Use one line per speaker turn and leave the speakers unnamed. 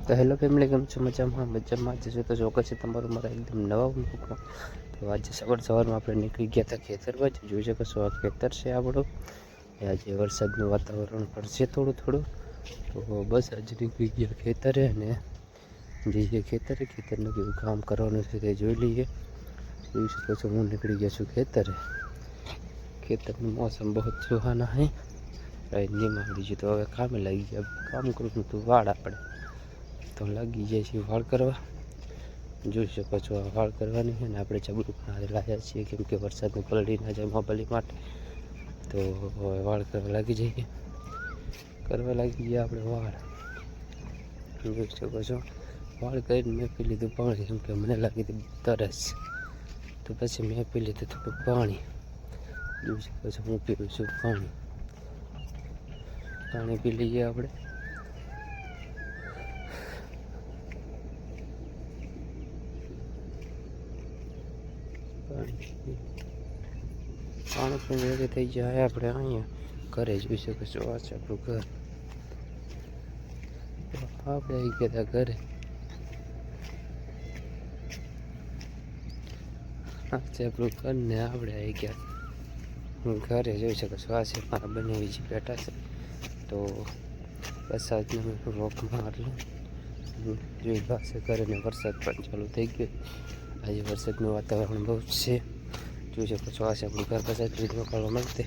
તો hello family, કેમ છો? મજામાં જશો તો ચોક્કસ છે તમારું મારા એકદમ નવા બ્લોગમાં. તો આજે સવારમાં આપણે નીકળી ગયા હતા ખેતર બાજુ. જોઈ શકો છો, આ ખેતર છે આપણું. આજે વરસાદનું વાતાવરણ પણ છે થોડું થોડું. તો બસ આજે નીકળી ગયા ખેતરે અને જઈએ ખેતરનું કેવું કામ કરવાનું છે તે જોઈ લઈએ. જોઈ શકો છો, હું નીકળી ગયા છું ખેતરે. ખેતરનું મોસમ બહુ સુહાના હે. નહીં માંગી છે તો હવે કામે લાગી ગયા. કામ કરવું તો વાળ આપણે તો લાગી જાય છે વાળ કરવા. જોઈ શકો છો, આ વાળ કરવાની છે ને આપણે ચબડું પણ લાવ્યા છીએ, કેમ કે વરસાદનું પલળી ના જાય મોબાઈલ માટે. તો વાળ કરવા લાગી જઈએ. કરવા લાગી ગયા આપણે વાળ. જોઈ શકો છો, વાળ કરીને મેં પી લીધું પાણી, કેમ કે મને લાગી હતી તરસ. તો પછી મેં પી લીધું થોડું પાણી. જોઈ શકો છો, હું પીવું છું પાણી પી લઈએ આપણે. પાણી પીને રેડી થઈ જાય આપણે અહીંયા ઘરે. જોઈ શકો છો, આ છે આપણું ઘર. આપણે આવી ગયા હતા ઘરે. આ છે આપણું ઘર ને આપણે આવી ગયા ઘરે. જોઈ શકો છો, આ છે મારા બનેવી જે બેઠા છે. તો બસ આજનો વોકમાં આટલું જોઈ પાસે ઘરે ને વરસાદ પણ ચાલુ થઈ ગયો. આજે વરસાદનું વાતાવરણ બહુ છે. જોઈ શકો છો, આ છે આપણું ઘર. બસ વિડીયો મળતે